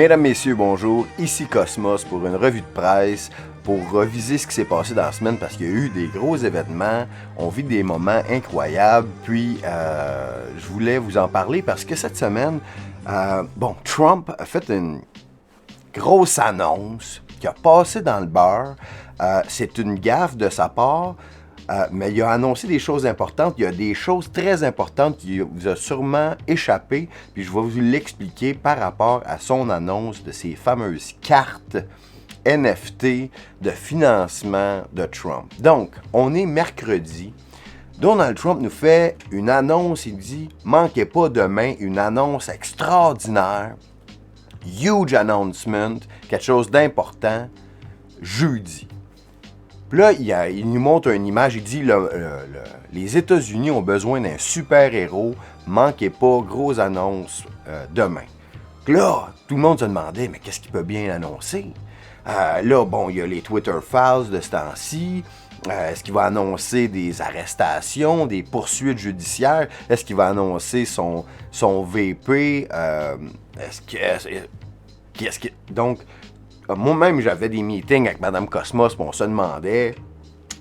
Mesdames, Messieurs, bonjour. Ici Cosmos pour une revue de presse pour reviser ce qui s'est passé dans la semaine parce qu'il y a eu des gros événements, on vit des moments incroyables, puis je voulais vous en parler parce que cette semaine, Trump a fait une grosse annonce qui a passé dans le beurre. C'est une gaffe de sa part, mais il a annoncé des choses importantes. Il y a des choses très importantes qui vous ont sûrement échappé, puis je vais vous l'expliquer par rapport à son annonce de ces fameuses cartes NFT de financement de Trump. Donc, on est mercredi. Donald Trump nous fait une annonce, il dit « Manquez pas demain une annonce extraordinaire, huge announcement, quelque chose d'important, jeudi. » Puis là, il nous montre une image, il dit les États-Unis ont besoin d'un super-héros, manquez pas, grosse annonce demain. Puis là, tout le monde se demandait, mais qu'est-ce qu'il peut bien annoncer? Il y a les Twitter Files de ce temps-ci. Est-ce qu'il va annoncer des arrestations, des poursuites judiciaires? Est-ce qu'il va annoncer son VP? Donc, moi-même, j'avais des meetings avec Mme Cosmos, puis on se demandait.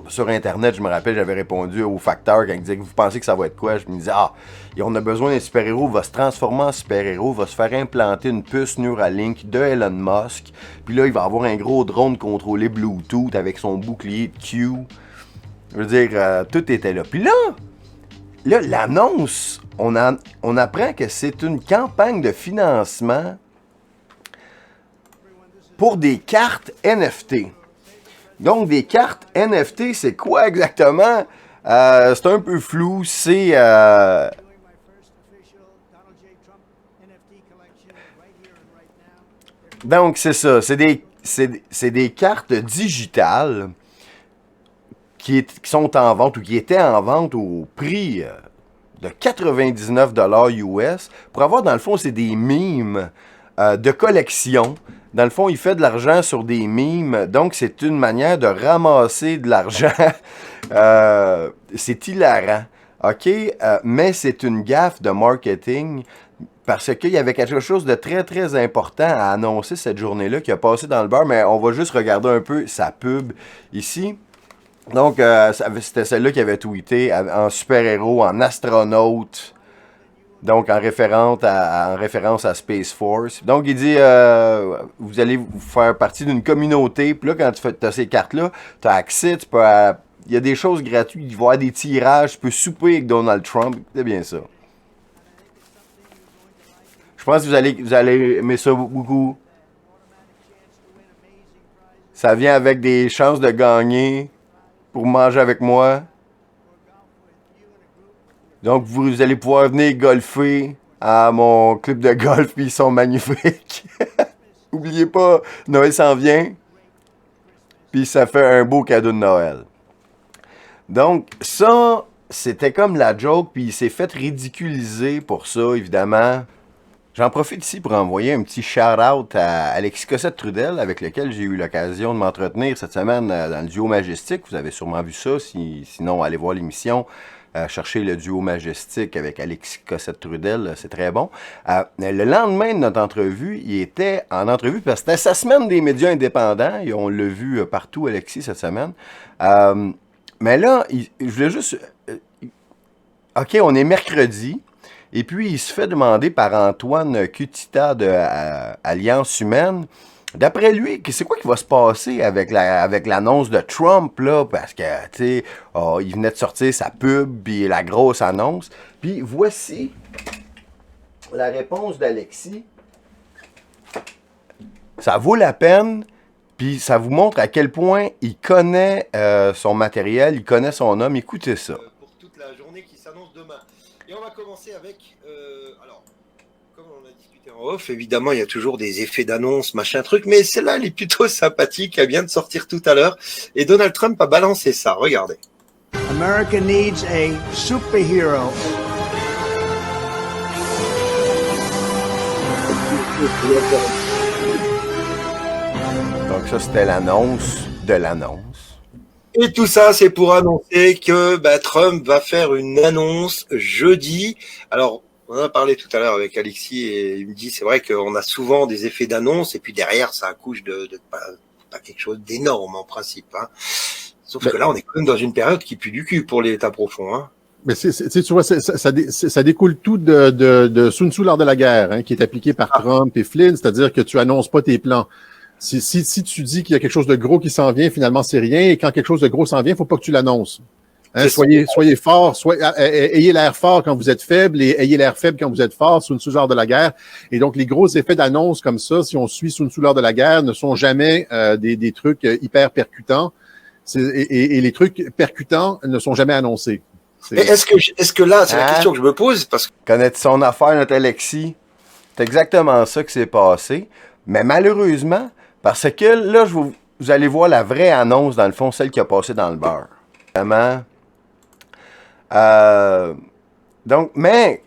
Sur Internet, je me rappelle, j'avais répondu au facteur quand il disait « Vous pensez que ça va être quoi? » Je me disais « on a besoin d'un super-héros, va se transformer en super-héros, va se faire implanter une puce Neuralink de Elon Musk, puis là, il va avoir un gros drone contrôlé Bluetooth avec son bouclier de Q. » Je veux dire, tout était là. Puis là, l'annonce, on apprend que c'est une campagne de financement pour des cartes NFT. Donc, des cartes NFT, c'est quoi exactement? C'est un peu flou. C'est... Donc, c'est ça. C'est des cartes digitales qui sont en vente ou qui étaient en vente au prix de 99$ US. Pour avoir, dans le fond, c'est des mimes de collection. Dans le fond, il fait de l'argent sur des mimes, donc c'est une manière de ramasser de l'argent. C'est hilarant, OK? Mais c'est une gaffe de marketing parce qu'il y avait quelque chose de très, très important à annoncer cette journée-là qui a passé dans le beurre, mais on va juste regarder un peu sa pub ici. Donc, c'était celle-là qui avait tweeté en super-héros, en astronaute. Donc, en référence à Space Force. Donc, il dit, vous allez vous faire partie d'une communauté. Puis là, quand tu as ces cartes-là, tu as accès, il y a des choses gratuites. Il va y avoir des tirages. Tu peux souper avec Donald Trump. C'est bien ça. Je pense que vous allez aimer ça beaucoup. Ça vient avec des chances de gagner pour manger avec moi. Donc, vous allez pouvoir venir golfer à mon club de golf, puis ils sont magnifiques. Oubliez pas, Noël s'en vient, puis ça fait un beau cadeau de Noël. Donc, ça, c'était comme la joke, puis il s'est fait ridiculiser pour ça, évidemment. J'en profite ici pour envoyer un petit shout-out à Alexis Cossette-Trudel, avec lequel j'ai eu l'occasion de m'entretenir cette semaine dans le duo Majestic. Vous avez sûrement vu ça, sinon allez voir l'émission. Chercher le duo Majestic avec Alexis Cossette-Trudel, c'est très bon. Le lendemain de notre entrevue, il était en entrevue parce que c'était sa semaine des médias indépendants, et on l'a vu partout, Alexis, cette semaine. Mais là, je voulais juste... OK, on est mercredi, et puis il se fait demander par Antoine Cutita de Alliance Humaine. D'après lui, c'est quoi qui va se passer avec l'annonce de Trump, là? Parce que, tu sais, il venait de sortir sa pub, puis la grosse annonce. Puis voici la réponse d'Alexis. Ça vaut la peine, puis ça vous montre à quel point il connaît son matériel, il connaît son homme. Écoutez ça. Pour toute la journée qui s'annonce demain. Et on va commencer avec... comme on a discuté en off, évidemment, il y a toujours des effets d'annonce, machin truc, mais celle-là, elle est plutôt sympathique, elle vient de sortir tout à l'heure, et Donald Trump a balancé ça, regardez. America needs a superhero. Donc ça, c'était l'annonce de l'annonce. Et tout ça, c'est pour annoncer que Trump va faire une annonce jeudi. Alors, On en a parlé tout à l'heure avec Alexis et il me dit c'est vrai qu'on a souvent des effets d'annonce et puis derrière ça accouche de pas quelque chose d'énorme en principe. Hein. Sauf que là on est quand même dans une période qui pue du cul pour l'État profond. Hein. Mais tu vois, ça découle tout de Sun Tzu l'art de la guerre, hein, qui est appliqué par Trump et Flynn, c'est-à-dire que tu annonces pas tes plans. Si tu dis qu'il y a quelque chose de gros qui s'en vient, finalement c'est rien, et quand quelque chose de gros s'en vient, faut pas que tu l'annonces. Hein, soyez forts, ayez l'air fort quand vous êtes faible et ayez l'air faible quand vous êtes fort, Sun Tzu l'art de la guerre. Et donc les gros effets d'annonce comme ça, si on suit Sun Tzu l'art de la guerre, ne sont jamais des trucs hyper percutants. Et les trucs percutants ne sont jamais annoncés. Mais est-ce que là, c'est la question que je me pose, parce que connaître son affaire, notre Alexis, c'est exactement ça qui s'est passé. Mais malheureusement, parce que là, vous allez voir la vraie annonce, dans le fond, celle qui a passé dans le beurre. Vraiment. Donc, mais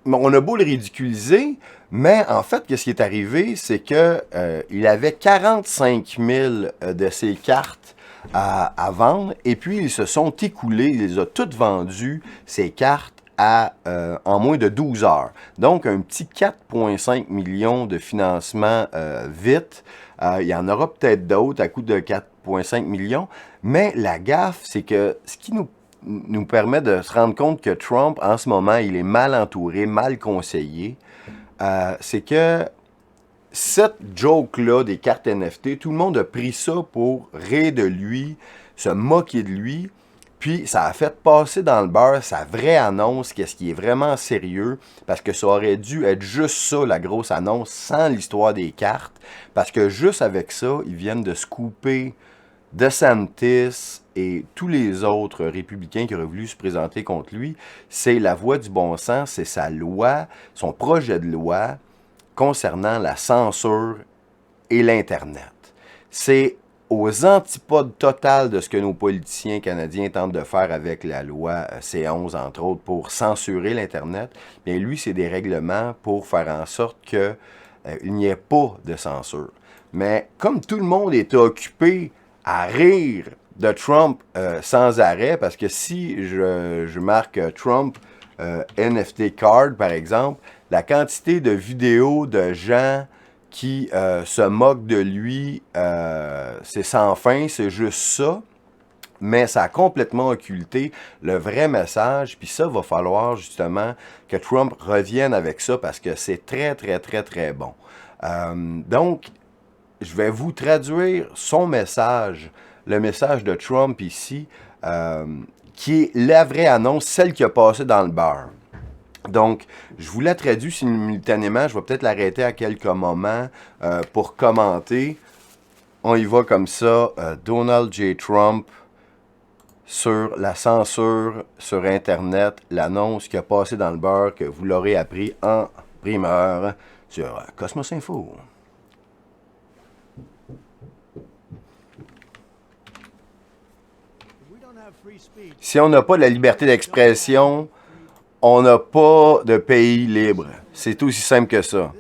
on a beau le ridiculiser, mais en fait, ce qui est arrivé, c'est que il avait 45 000 de ses cartes à vendre, et puis ils se sont écoulés, il les a toutes vendues, ces cartes, en moins de 12 heures. Donc, un petit 4,5 millions de financement vite. Il y en aura peut-être d'autres à coût de 4,5 millions, mais la gaffe, c'est que ce qui nous permet de se rendre compte que Trump, en ce moment, il est mal entouré, mal conseillé, c'est que cette joke-là des cartes NFT, tout le monde a pris ça pour rire de lui, se moquer de lui, puis ça a fait passer dans le beurre sa vraie annonce, qu'est-ce qui est vraiment sérieux, parce que ça aurait dû être juste ça, la grosse annonce, sans l'histoire des cartes, parce que juste avec ça, ils viennent de scooper DeSantis et tous les autres républicains qui auraient voulu se présenter contre lui. C'est la voie du bon sens, c'est sa loi, son projet de loi concernant la censure et l'Internet. C'est aux antipodes totales de ce que nos politiciens canadiens tentent de faire avec la loi C11, entre autres, pour censurer l'Internet. Bien, lui, c'est des règlements pour faire en sorte qu'il n'y ait pas de censure. Mais comme tout le monde est occupé à rire de Trump sans arrêt, parce que si je marque Trump NFT card, par exemple, la quantité de vidéos de gens qui se moquent de lui, c'est sans fin, c'est juste ça. Mais ça a complètement occulté le vrai message. Puis ça, va falloir justement que Trump revienne avec ça parce que c'est très, très, très, très bon. Donc, je vais vous traduire son message, le message de Trump ici, qui est la vraie annonce, celle qui a passé dans le beurre. Donc, je vous la traduis simultanément. Je vais peut-être l'arrêter à quelques moments pour commenter. On y va comme ça. Donald J. Trump sur la censure sur Internet. L'annonce qui a passé dans le beurre, que vous l'aurez appris en primeur sur Cosmos Info. Si on n'a pas de la liberté d'expression, on n'a pas de pays libre. C'est aussi simple que ça.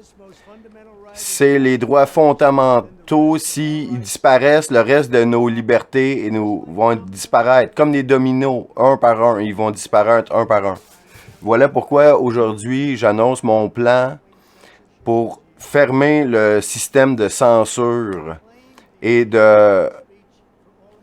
C'est les droits fondamentaux. S'ils disparaissent, le reste de nos libertés vont disparaître. Comme des dominos, un par un. Ils vont disparaître un par un. Voilà pourquoi aujourd'hui, j'annonce mon plan pour fermer le système de censure et de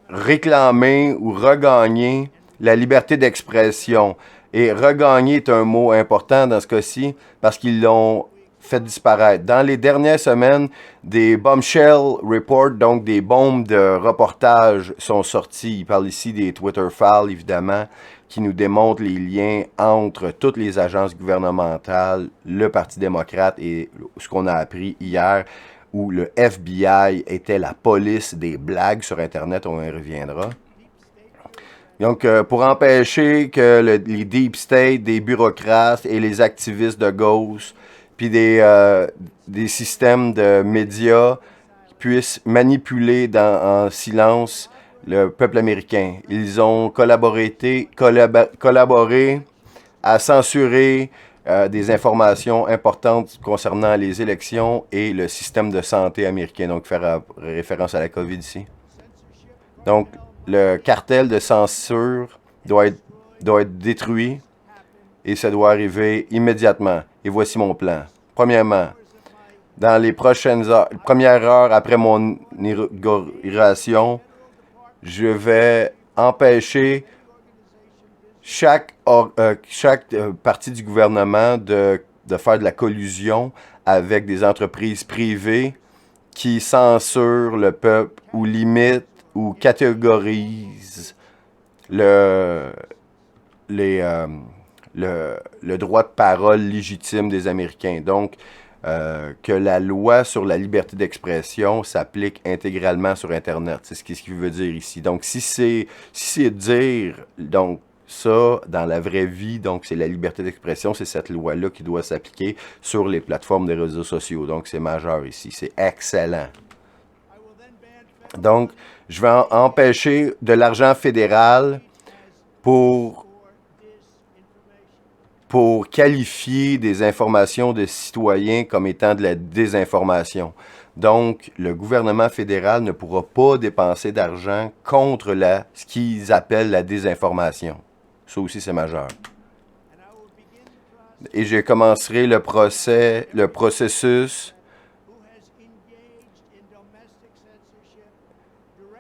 réclamer ou regagner la liberté d'expression. Et regagner est un mot important dans ce cas-ci parce qu'ils l'ont fait disparaître. Dans les dernières semaines, des bombshell reports, donc des bombes de reportage sont sorties. Il parle ici des Twitter files, évidemment, qui nous démontrent les liens entre toutes les agences gouvernementales, le Parti démocrate et ce qu'on a appris hier, où le FBI était la police des blagues sur Internet, on y reviendra. Donc, pour empêcher que les deep state, des bureaucrates et les activistes de gauche, puis des systèmes de médias puissent manipuler en silence le peuple américain. Ils ont collaboré à censurer des informations importantes concernant les élections et le système de santé américain, donc faire référence à la COVID ici. Donc, le cartel de censure doit être détruit et ça doit arriver immédiatement. Et voici mon plan. Premièrement, dans les premières heures après mon inauguration, je vais empêcher chaque partie du gouvernement de faire de la collusion avec des entreprises privées qui censurent le peuple ou limitent ou catégorisent le droit de parole légitime des Américains. Donc, que la loi sur la liberté d'expression s'applique intégralement sur Internet. C'est ce qu'il veut dire ici. Donc, si c'est dire donc ça dans la vraie vie, donc c'est la liberté d'expression, c'est cette loi-là qui doit s'appliquer sur les plateformes des réseaux sociaux. Donc, c'est majeur ici. C'est excellent. Donc, je vais empêcher de l'argent fédéral pour qualifier des informations de citoyens comme étant de la désinformation. Donc, le gouvernement fédéral ne pourra pas dépenser d'argent contre ce qu'ils appellent la désinformation. Ça aussi, c'est majeur. Et je commencerai le processus.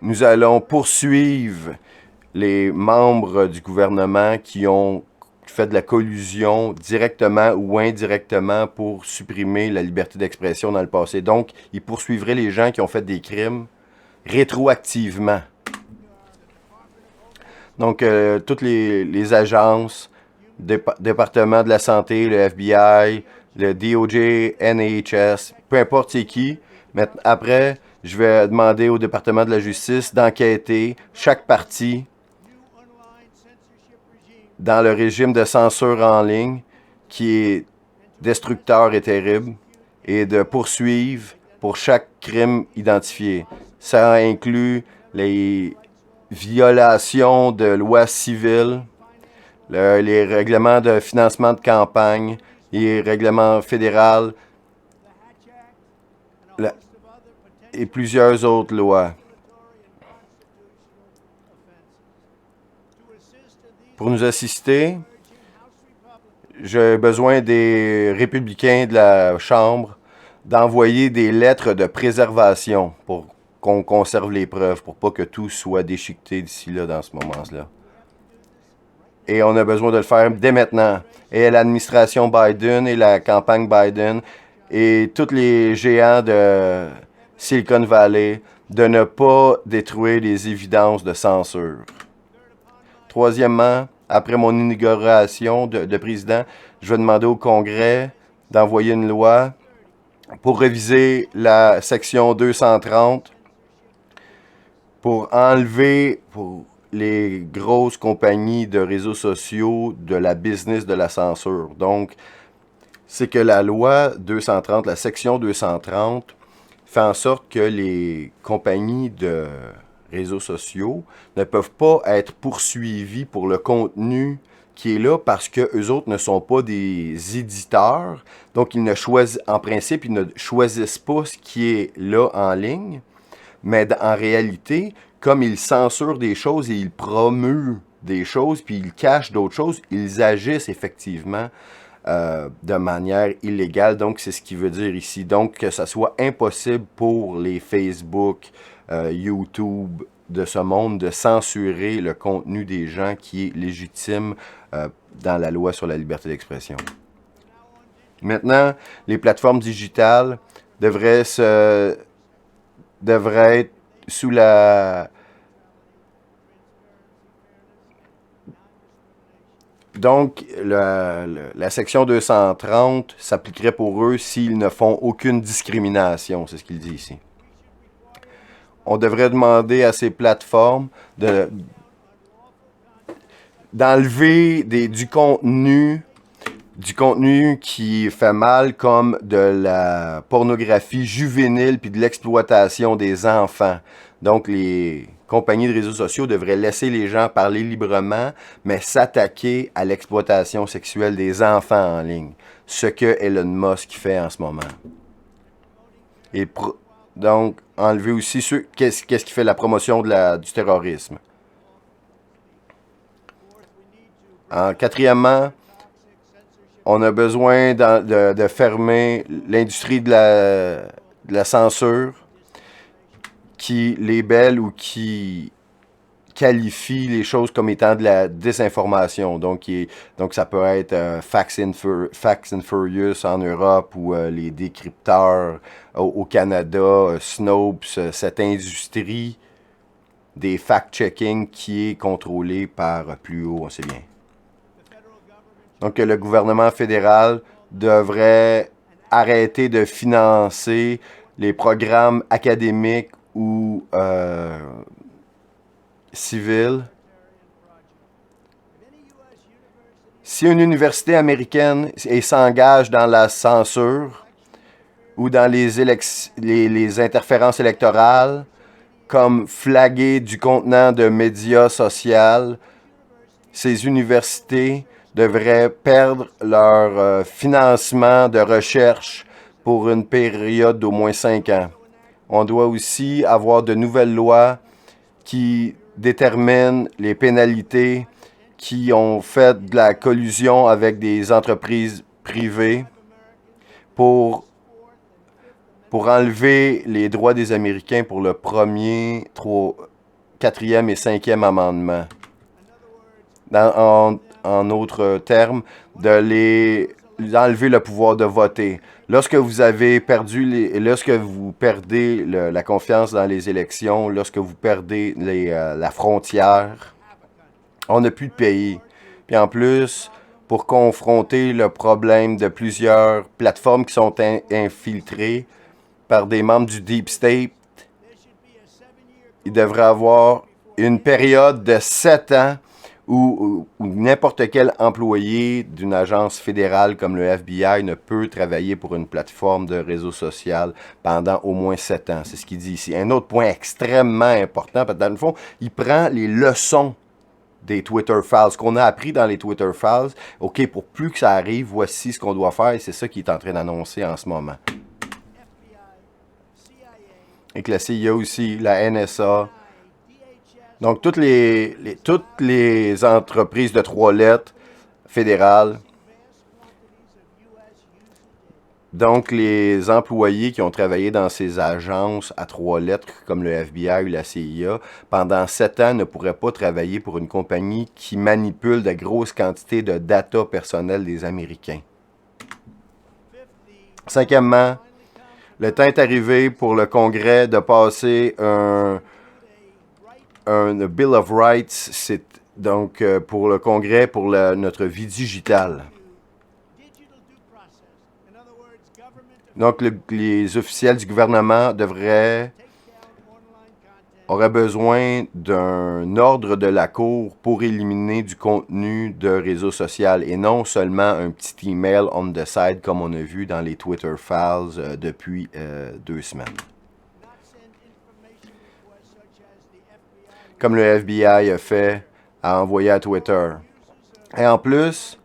Nous allons poursuivre les membres du gouvernement qui ont fait de la collusion directement ou indirectement pour supprimer la liberté d'expression dans le passé. Donc, ils poursuivraient les gens qui ont fait des crimes rétroactivement. Donc, toutes les agences, département de la santé, le FBI, le DOJ, NHS, peu importe c'est qui, mais après, je vais demander au département de la justice d'enquêter chaque partie dans le régime de censure en ligne qui est destructeur et terrible et de poursuivre pour chaque crime identifié. Ça inclut les violations de lois civiles, les règlements de financement de campagne, les règlements fédéraux et plusieurs autres lois. Pour nous assister, j'ai besoin des républicains de la Chambre d'envoyer des lettres de préservation pour qu'on conserve les preuves, pour pas que tout soit déchiqueté d'ici là, dans ce moment-là. Et on a besoin de le faire dès maintenant. Et l'administration Biden et la campagne Biden et tous les géants de Silicon Valley de ne pas détruire les évidences de censure. Troisièmement, après mon inauguration de président, je vais demander au Congrès d'envoyer une loi pour réviser la section 230 pour enlever pour les grosses compagnies de réseaux sociaux de la business de la censure. Donc, c'est que la loi 230, la section 230, fait en sorte que les compagnies de réseaux sociaux ne peuvent pas être poursuivis pour le contenu qui est là parce que eux autres ne sont pas des éditeurs. Donc, ils ne choisissent, en principe, ils ne choisissent pas ce qui est là en ligne. Mais en réalité, comme ils censurent des choses et ils promeuvent des choses, puis ils cachent d'autres choses, ils agissent effectivement de manière illégale. Donc, c'est ce qu'il veut dire ici. Donc, que ça soit impossible pour les Facebook, YouTube de ce monde de censurer le contenu des gens qui est légitime dans la loi sur la liberté d'expression. Maintenant, les plateformes digitales devraient être sous la... Donc, la section 230 s'appliquerait pour eux s'ils ne font aucune discrimination, c'est ce qu'il dit ici. On devrait demander à ces plateformes d'enlever du contenu qui fait mal, comme de la pornographie juvénile puis de l'exploitation des enfants. Donc, les compagnies de réseaux sociaux devraient laisser les gens parler librement, mais s'attaquer à l'exploitation sexuelle des enfants en ligne, ce que Elon Musk fait en ce moment. Et donc, enlever aussi qu'est-ce qui fait la promotion du terrorisme. Quatrièmement, On a besoin de fermer l'industrie de la censure qui labelle ou qui qualifie les choses comme étant de la désinformation. Donc ça peut être Facts and Furious en Europe ou les décrypteurs au Canada, Snopes, cette industrie des fact-checking qui est contrôlée par plus haut, on sait bien. Donc le gouvernement fédéral devrait arrêter de financer les programmes académiques ou civils. Si une université américaine s'engage dans la censure ou dans les interférences électorales, comme flaguer du contenant de médias sociaux, ces universités devraient perdre leur financement de recherche pour une période d'au moins 5 ans. On doit aussi avoir de nouvelles lois qui déterminent les pénalités qui ont fait de la collusion avec des entreprises privées pour enlever les droits des Américains pour le premier, 4e et 5e amendement. En autres termes, d'enlever le pouvoir de voter. Lorsque vous perdez la confiance dans les élections, lorsque vous perdez la frontière, on n'a plus de pays. Puis en plus, pour confronter le problème de plusieurs plateformes qui sont infiltrées par des membres du Deep State, il devrait avoir une période de 7 ans où n'importe quel employé d'une agence fédérale comme le FBI ne peut travailler pour une plateforme de réseau social pendant au moins 7 ans. C'est ce qu'il dit ici. Un autre point extrêmement important, parce que dans le fond, il prend les leçons des Twitter Files, ce qu'on a appris dans les Twitter Files. OK, pour plus que ça arrive, voici ce qu'on doit faire, et c'est ça qu'il est en train d'annoncer en ce moment. Et que la CIA aussi, la NSA. Donc, toutes les entreprises de 3 lettres fédérales, donc les employés qui ont travaillé dans ces agences à 3 lettres, comme le FBI ou la CIA, pendant 7 ans ne pourraient pas travailler pour une compagnie qui manipule de grosses quantités de data personnelles des Américains. 5e, le temps est arrivé pour le Congrès de passer un Bill of Rights, c'est donc pour le Congrès, pour notre vie digitale. Donc les officiels du gouvernement auraient besoin d'un ordre de la Cour pour éliminer du contenu de réseau social et non seulement un petit email on the side comme on a vu dans les Twitter Files depuis 2 semaines. Comme le FBI a fait à envoyer à Twitter. Et en plus,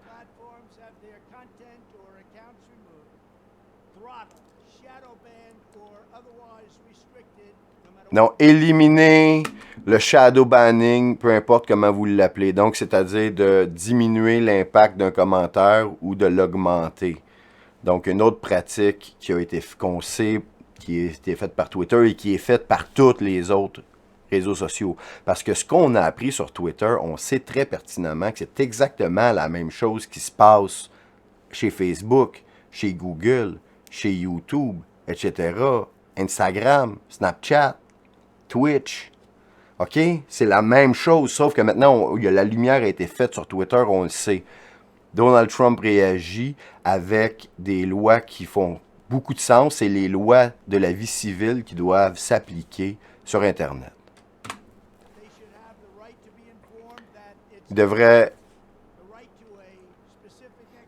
non, éliminer le shadow banning, peu importe comment vous l'appelez. Donc, c'est-à-dire de diminuer l'impact d'un commentaire ou de l'augmenter. Donc, une autre pratique qui a été faite par Twitter et qui est faite par toutes les autres réseaux sociaux. Parce que ce qu'on a appris sur Twitter, on sait très pertinemment que c'est exactement la même chose qui se passe chez Facebook, chez Google, chez YouTube, etc., Instagram, Snapchat, Twitch. OK? C'est la même chose, sauf que maintenant, la lumière a été faite sur Twitter, on le sait. Donald Trump réagit avec des lois qui font beaucoup de sens. C'est les lois de la vie civile qui doivent s'appliquer sur Internet. Il devrait...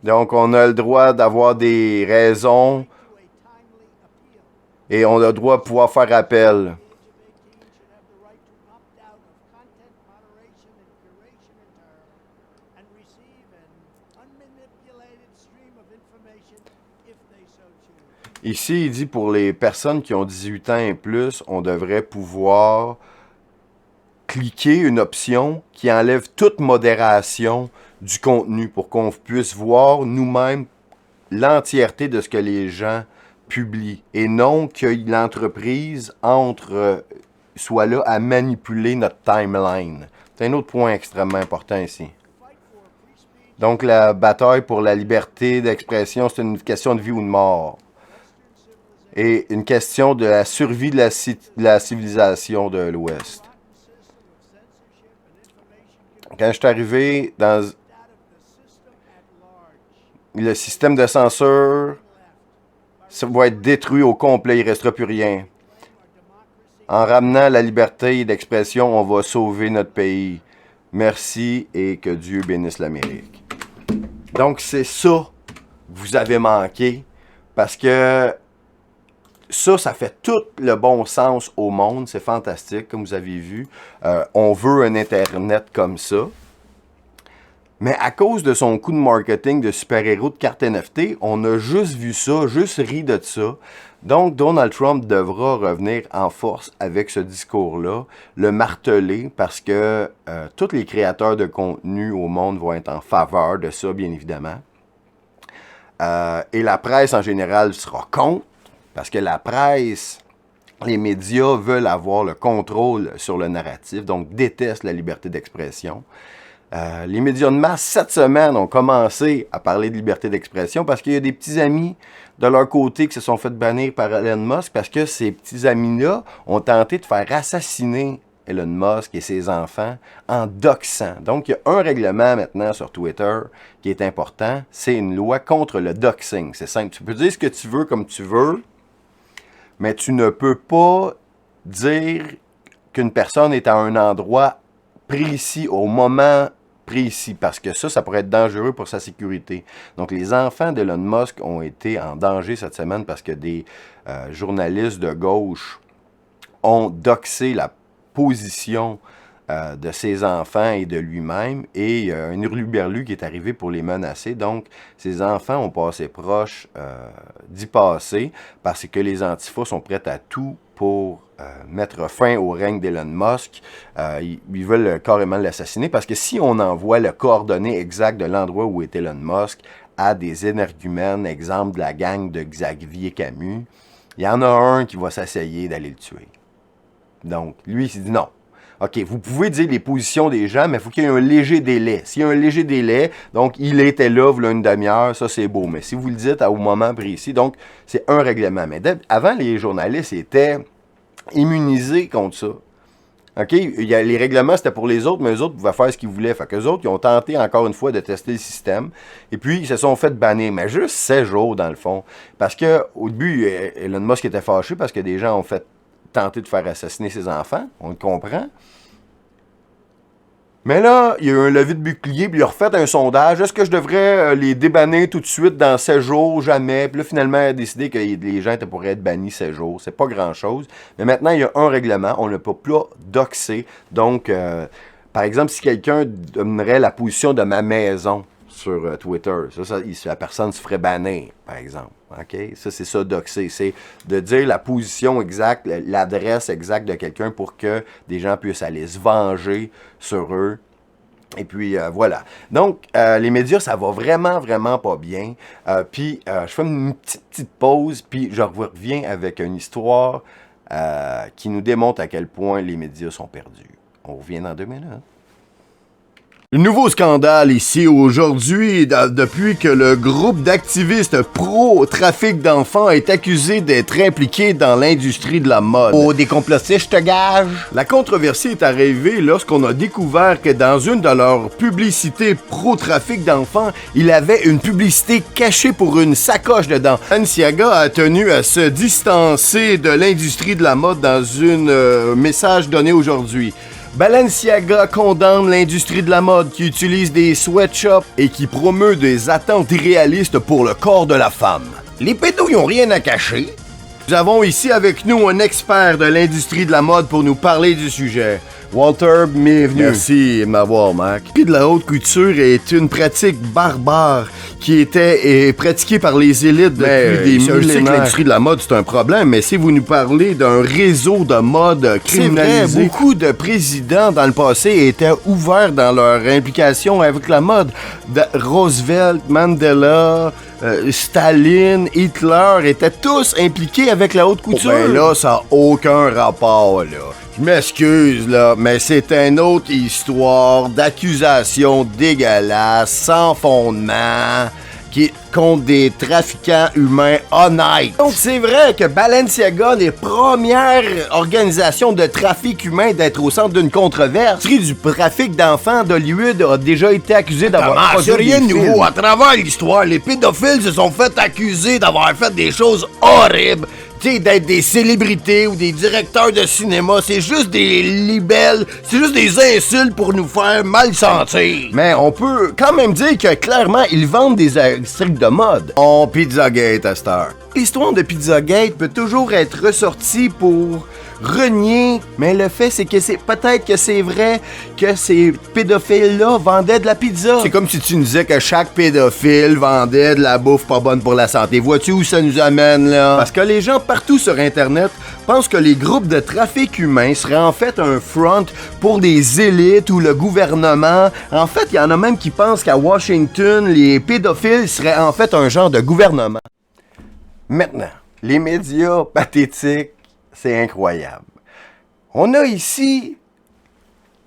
Donc, on a le droit d'avoir des raisons et on a le droit de pouvoir faire appel. Ici, il dit pour les personnes qui ont 18 ans et plus, on devrait pouvoir cliquer une option qui enlève toute modération du contenu pour qu'on puisse voir nous-mêmes l'entièreté de ce que les gens publient et non que l'entreprise soit là à manipuler notre timeline. C'est un autre point extrêmement important ici. Donc, la bataille pour la liberté d'expression, c'est une question de vie ou de mort. Et une question de la survie de la civilisation de l'Ouest. Quand je suis arrivé dans le système de censure, ça va être détruit au complet, il ne restera plus rien. En ramenant la liberté d'expression, on va sauver notre pays. Merci et que Dieu bénisse l'Amérique. Donc, c'est ça que vous avez manqué, parce que ça fait tout le bon sens au monde. C'est fantastique, comme vous avez vu. On veut un Internet comme ça. Mais à cause de son coup de marketing de super-héros de carte NFT, on a juste vu ça, juste ri de ça. Donc, Donald Trump devra revenir en force avec ce discours-là, le marteler, parce que tous les créateurs de contenu au monde vont être en faveur de ça, bien évidemment. Et la presse, en général, sera contre, parce que la presse, les médias veulent avoir le contrôle sur le narratif, donc détestent la liberté d'expression. Les médias de masse, cette semaine, ont commencé à parler de liberté d'expression parce qu'il y a des petits amis de leur côté qui se sont fait bannir par Elon Musk parce que ces petits amis-là ont tenté de faire assassiner Elon Musk et ses enfants en doxant. Donc, il y a un règlement maintenant sur Twitter qui est important, c'est une loi contre le doxing. C'est simple, tu peux dire ce que tu veux comme tu veux, mais tu ne peux pas dire qu'une personne est à un endroit précis, au moment précis, parce que ça pourrait être dangereux pour sa sécurité. Donc, les enfants d'Elon Musk ont été en danger cette semaine parce que des journalistes de gauche ont doxé la position de ses enfants et de lui-même, et il y a un hurluberlu qui est arrivé pour les menacer. Donc, ses enfants ont passé proche d'y passer parce que les antifas sont prêts à tout pour mettre fin au règne d'Elon Musk. Ils veulent carrément l'assassiner parce que si on envoie le coordonnées exact de l'endroit où est Elon Musk à des énergumènes, exemple de la gang de Xavier Camus, il y en a un qui va s'essayer d'aller le tuer. Donc, lui, il s'est dit non. OK, vous pouvez dire les positions des gens, mais il faut qu'il y ait un léger délai. S'il y a un léger délai, donc il était là, voilà une demi-heure, ça c'est beau. Mais si vous le dites au moment précis, donc c'est un règlement. Mais avant, les journalistes étaient immunisés contre ça. OK, les règlements, c'était pour les autres, mais eux autres pouvaient faire ce qu'ils voulaient. Fait qu'eux autres, ils ont tenté encore une fois de tester le système. Et puis, ils se sont fait bannir. Mais juste 16 jours, dans le fond. Parce qu'au début, Elon Musk était fâché parce que des gens ont tenté de faire assassiner ses enfants. On le comprend. Mais là, il y a eu un levé de bouclier, puis il a refait un sondage. Est-ce que je devrais les débanner tout de suite dans 16 jours? Jamais. Puis là, finalement, il a décidé que les gens pourraient être bannis 16 jours. C'est pas grand-chose. Mais maintenant, il y a un règlement. On ne peut plus doxer. Donc, par exemple, si quelqu'un donnerait la position de ma maison sur Twitter, la personne se ferait bannir, par exemple. OK? Ça, c'est ça, doxer. C'est de dire la position exacte, l'adresse exacte de quelqu'un pour que des gens puissent aller se venger sur eux. Et puis, voilà. Donc, les médias, ça va vraiment, vraiment pas bien. Puis, je fais une petite pause, puis je reviens avec une histoire qui nous démontre à quel point les médias sont perdus. On revient dans 2 minutes. Nouveau scandale ici aujourd'hui, depuis que le groupe d'activistes pro-trafic d'enfants est accusé d'être impliqué dans l'industrie de la mode. Oh, des complotistes, je te gage! La controversie est arrivée lorsqu'on a découvert que dans une de leurs publicités pro-trafic d'enfants, il avait une publicité cachée pour une sacoche dedans. Balenciaga a tenu à se distancer de l'industrie de la mode dans un message donné aujourd'hui. Balenciaga condamne l'industrie de la mode qui utilise des sweatshops et qui promeut des attentes irréalistes pour le corps de la femme. Les pédos, ils ont rien à cacher. Nous avons ici avec nous un expert de l'industrie de la mode pour nous parler du sujet. Walter, bienvenue. Merci de m'avoir, Mac. Puis de la haute couture est une pratique barbare qui était pratiquée par les élites depuis des millénaires. Je sais que l'industrie de la mode, c'est un problème, mais si vous nous parlez d'un réseau de mode criminalisé... C'est vrai, beaucoup de présidents dans le passé étaient ouverts dans leur implication avec la mode. Roosevelt, Mandela... Staline, Hitler étaient tous impliqués avec la haute couture. Ben là, ça n'a aucun rapport, là. Je m'excuse, là, mais c'est une autre histoire d'accusations dégueulasses, sans fondement, qui est contre des trafiquants humains honnêtes. Donc c'est vrai que Balenciaga, les premières organisations de trafic humain d'être au centre d'une controverse, du trafic d'enfants d'Hollywood a déjà été accusé d'avoir produit rien de nouveau. À travers l'histoire, les pédophiles se sont fait accuser d'avoir fait des choses horribles. D'être des célébrités ou des directeurs de cinéma, c'est juste des libelles, c'est juste des insultes pour nous faire mal sentir. Mais on peut quand même dire que clairement, ils vendent des articles de mode. On Pizzagate à cette heure. L'histoire de Pizzagate peut toujours être ressortie pour renier, mais le fait c'est que c'est peut-être que c'est vrai que ces pédophiles-là vendaient de la pizza. C'est comme si tu nous disais que chaque pédophile vendait de la bouffe pas bonne pour la santé. Vois-tu où ça nous amène, là? Parce que les gens partout sur Internet pensent que les groupes de trafic humain seraient en fait un front pour des élites ou le gouvernement. En fait, il y en a même qui pensent qu'à Washington, les pédophiles seraient en fait un genre de gouvernement. Maintenant, les médias pathétiques, c'est incroyable. On a ici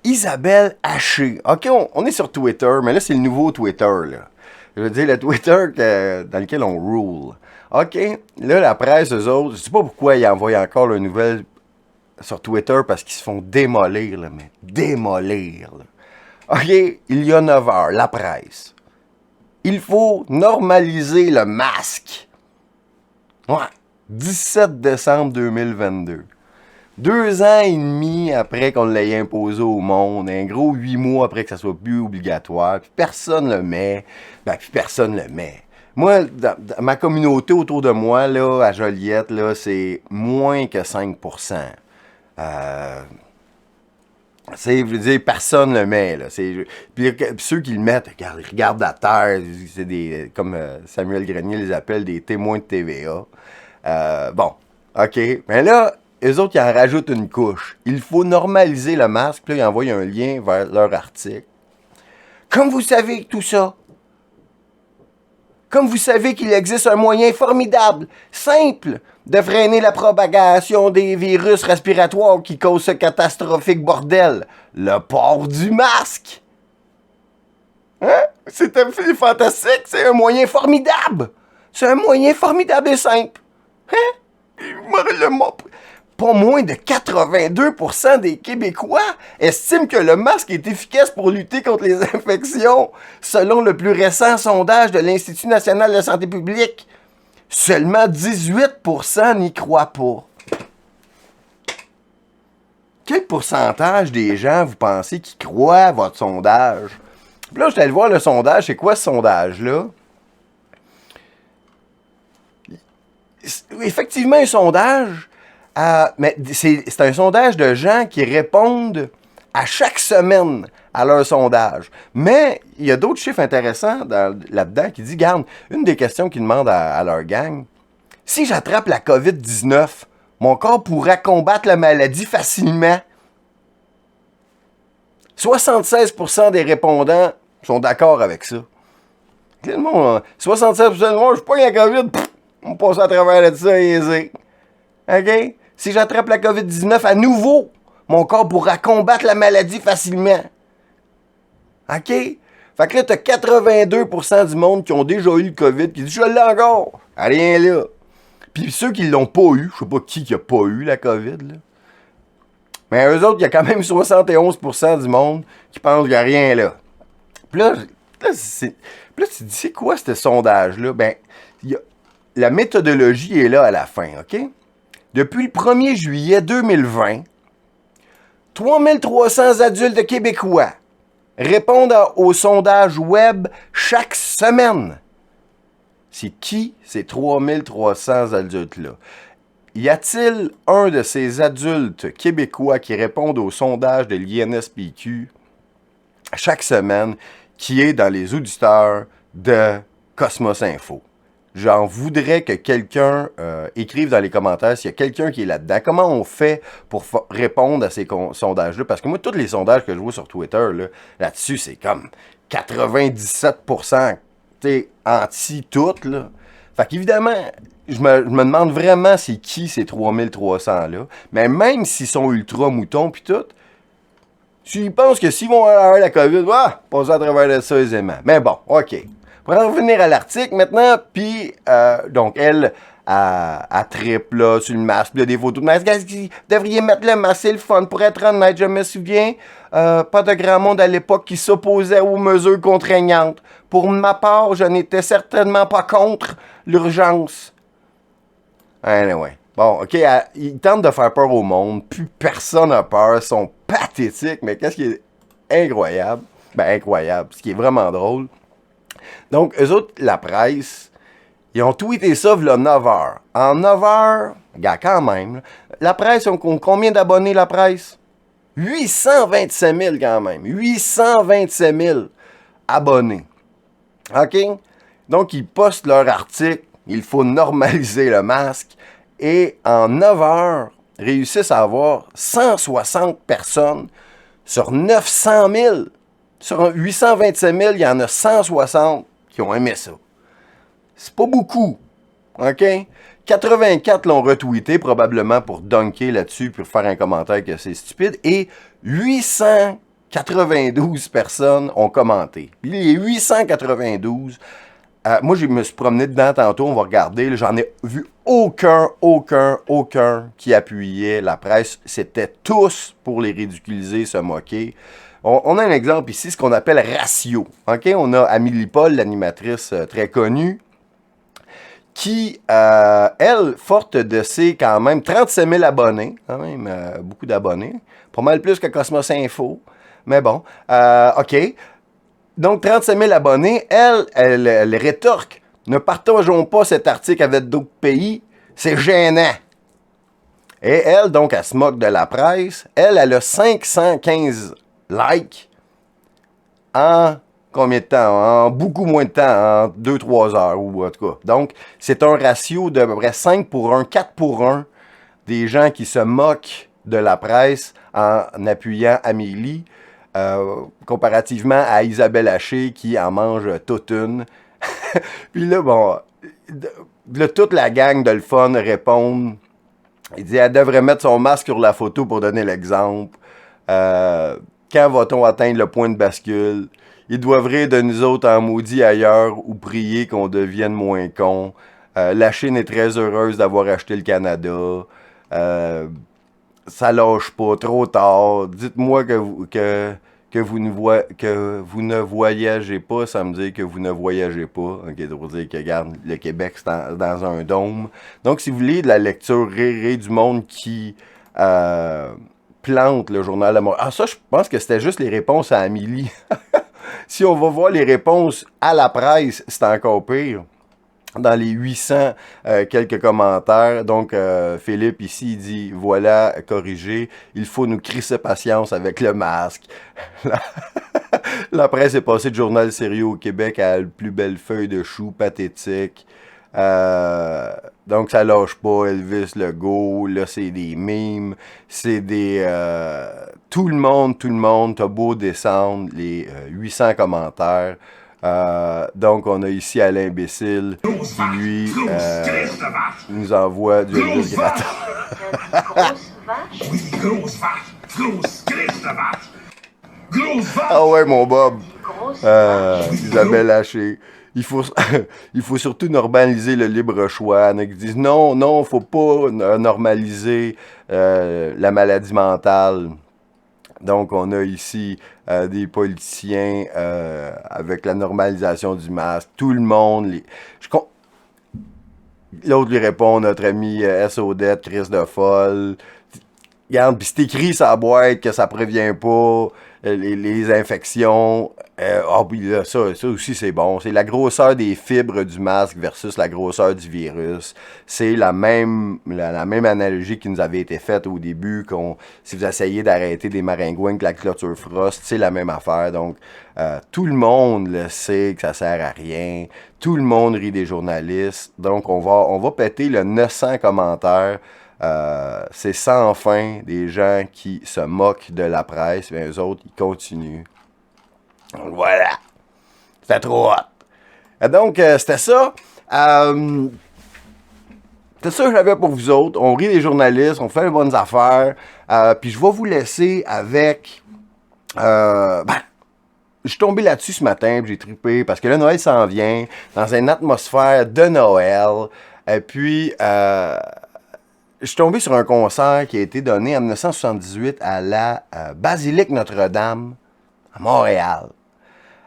Isabelle Haché. OK, on est sur Twitter, mais là, c'est le nouveau Twitter, là. Je veux dire, le Twitter dans lequel on rule. OK, là, la presse, eux autres, je sais pas pourquoi ils envoient encore la nouvelle sur Twitter, parce qu'ils se font démolir, là, mais démolir, là. OK, il y a 9 heures, la presse. Il faut normaliser le masque. Ouais. 17 décembre 2022. 2 ans et demi après qu'on l'ait imposé au monde, un gros 8 mois après que ça soit plus obligatoire, puis personne le met, puis personne le met. Moi, dans ma communauté autour de moi, là, à Joliette, là, c'est moins que 5%. Je veux dire, personne le met, là. Puis ceux qui le mettent, ils regardent la terre, c'est des, comme Samuel Grenier les appelle, des témoins de TVA. Bon, OK. Mais là, eux autres, ils en rajoutent une couche. Il faut normaliser le masque. Puis là, ils envoient un lien vers leur article. Comme vous savez tout ça, comme vous savez qu'il existe un moyen formidable, simple, de freiner la propagation des virus respiratoires qui causent ce catastrophique bordel, le port du masque. Hein? C'est fantastique, c'est un moyen formidable. C'est un moyen formidable et simple. Hein? Pas moins de 82% des Québécois estiment que le masque est efficace pour lutter contre les infections, selon le plus récent sondage de l'Institut national de la santé publique. Seulement 18% n'y croient pas. Quel pourcentage des gens, vous pensez, qui croient à votre sondage? Puis là, je suis allé voir le sondage. C'est quoi ce sondage-là? Effectivement, un sondage, mais c'est un sondage de gens qui répondent à chaque semaine à leur sondage. Mais il y a d'autres chiffres intéressants là-dedans qui disent, regarde, une des questions qu'ils demandent à leur gang, si j'attrape la COVID-19, mon corps pourra combattre la maladie facilement. 76% des répondants sont d'accord avec ça. 76% de moi, je suis pas la COVID, on passe à travers de ça aisé. OK? Si j'attrape la COVID-19 à nouveau, mon corps pourra combattre la maladie facilement. OK? Fait que là, t'as 82% du monde qui ont déjà eu le COVID qui dit « Je l'ai encore! » Rien là. Puis ceux qui l'ont pas eu, je sais pas qui a pas eu la COVID, là. Mais eux autres, il y a quand même 71% du monde qui pense qu'il n'y a rien là. Puis là, tu te dis, c'est quoi ce sondage-là? Ben, la méthodologie est là à la fin, OK? Depuis le 1er juillet 2020, 3300 adultes québécois répondent au sondage web chaque semaine. C'est qui ces 3300 adultes-là? Y a-t-il un de ces adultes québécois qui répondent au sondage de l'INSPQ chaque semaine qui est dans les auditeurs de Cosmos Info? J'en voudrais que quelqu'un écrive dans les commentaires s'il y a quelqu'un qui est là-dedans. Comment on fait pour répondre à ces sondages-là? Parce que moi, tous les sondages que je vois sur Twitter, là-dessus, c'est comme 97% tu sais, anti-tout, là. Fait qu'évidemment, je me demande vraiment c'est qui ces 3300-là. Mais même s'ils sont ultra moutons pis tout, je pense que s'ils vont avoir la COVID, passer à travers de ça aisément. Mais bon, OK. Pour en revenir à l'article maintenant, puis donc elle triple là, sur le masque, puis il y a des photos de masque. Vous devriez mettre le masque, c'est le fun. Pour être honnête, je me souviens, pas de grand monde à l'époque qui s'opposait aux mesures contraignantes. Pour ma part, je n'étais certainement pas contre l'urgence. Anyway. Bon, OK, ils tentent de faire peur au monde, plus personne n'a peur, ils sont pathétiques, mais qu'est-ce qui est incroyable? Ben, incroyable, ce qui est vraiment drôle. Donc, eux autres, la presse, ils ont tweeté ça v'là 9 heures. En 9 heures, regarde, quand même, la presse, ont combien d'abonnés, la presse? 827 000 quand même. 827 000 abonnés. OK? Donc, ils postent leur article, il faut normaliser le masque, et en 9 heures, réussissent à avoir 160 personnes sur 900 000. Sur 827 000, il y en a 160 qui ont aimé ça. C'est pas beaucoup. OK? 84 l'ont retweeté, probablement pour dunker là-dessus, pour faire un commentaire que c'est stupide. Et 892 personnes ont commenté. Puis les 892, moi, je me suis promené dedans tantôt, on va regarder. J'en ai vu aucun qui appuyait la presse. C'était tous pour les ridiculiser, se moquer. On a un exemple ici, ce qu'on appelle ratio. OK? On a Amélie Paul, l'animatrice très connue, qui, elle, forte de ses quand même 37 000 abonnés, quand même beaucoup d'abonnés, pas mal plus que Cosmos Info, mais bon, OK. Donc, 37 000 abonnés, elle rétorque, ne partageons pas cet article avec d'autres pays, c'est gênant. Et elle, donc, elle se moque de la presse, elle a 515 likes en combien de temps? En beaucoup moins de temps, en 2-3 heures, ou en tout cas. Donc, c'est un ratio de à peu près 5 pour 1, 4 pour 1 des gens qui se moquent de la presse en appuyant Amélie, comparativement à Isabelle Haché qui en mange toute une. Puis là, bon, là, toute la gang de le fun répond. Il dit, elle devrait mettre son masque sur la photo pour donner l'exemple. Quand va-t-on atteindre le point de bascule? Ils doivent rire de nous autres en maudit ailleurs ou prier qu'on devienne moins cons. La Chine est très heureuse d'avoir acheté le Canada. Ça lâche pas, trop tard. Dites-moi que vous ne voyagez pas, ça me dit que vous ne voyagez pas. OK, pour dire que, regarde, le Québec, c'est dans un dôme. Donc, si vous voulez de la lecture rire du monde qui plante le journal de Montréal. Ah, ça, je pense que c'était juste les réponses à Amélie. Si on va voir les réponses à la presse, c'est encore pire. Dans les 800 quelques commentaires, donc Philippe ici il dit voilà, corrigé, il faut nous crisser patience avec le masque. La presse est passée de journal sérieux au Québec à la plus belle feuille de chou pathétique. Donc ça lâche pas, Elvis Legault, là c'est des mimes, c'est des... tout le monde, t'as beau descendre les 800 commentaires. Donc, on a ici Alain Imbécile qui, lui, nous envoie du Elvis Gratton. Ah ouais, mon Bob. Isabelle Haché. Il faut surtout normaliser le libre choix. Il y en a qui disent non, faut pas normaliser la maladie mentale. Donc, on a ici des politiciens avec la normalisation du masque. Tout le monde. L'autre lui répond, notre ami S. Odette, Chris de folle. Regarde, puis c'est écrit sur la boîte que ça prévient pas les infections. Puis là, ça aussi, c'est bon. C'est la grosseur des fibres du masque versus la grosseur du virus. C'est la même analogie qui nous avait été faite au début. Si vous essayez d'arrêter des maringouins avec la clôture Frost, c'est la même affaire. Donc, tout le monde le sait que ça sert à rien. Tout le monde rit des journalistes. Donc, on va péter le 900 commentaires. C'est sans fin des gens qui se moquent de la presse, mais eux autres, ils continuent. Donc voilà. C'était trop hot. Donc, c'était ça. C'est ça que j'avais pour vous autres. On rit des journalistes, on fait les bonnes affaires. Puis je vais vous laisser avec... je suis tombé là-dessus ce matin, puis j'ai trippé, parce que là, Noël s'en vient, dans une atmosphère de Noël. Et puis, je suis tombé sur un concert qui a été donné en 1978 à la Basilique Notre-Dame, à Montréal.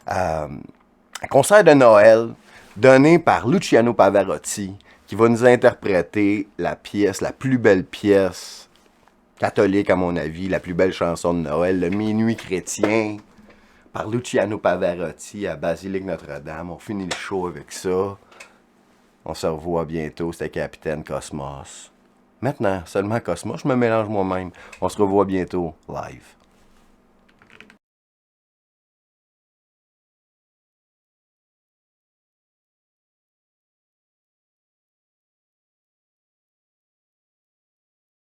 Un concert de Noël donné par Luciano Pavarotti, qui va nous interpréter la pièce, la plus belle pièce catholique à mon avis, la plus belle chanson de Noël, le Minuit chrétien, par Luciano Pavarotti à Basilique Notre-Dame. On finit le show avec ça. On se revoit bientôt, c'était Capitaine Cosmos. Maintenant, seulement Cosmos, je me mélange moi-même. On se revoit bientôt, live.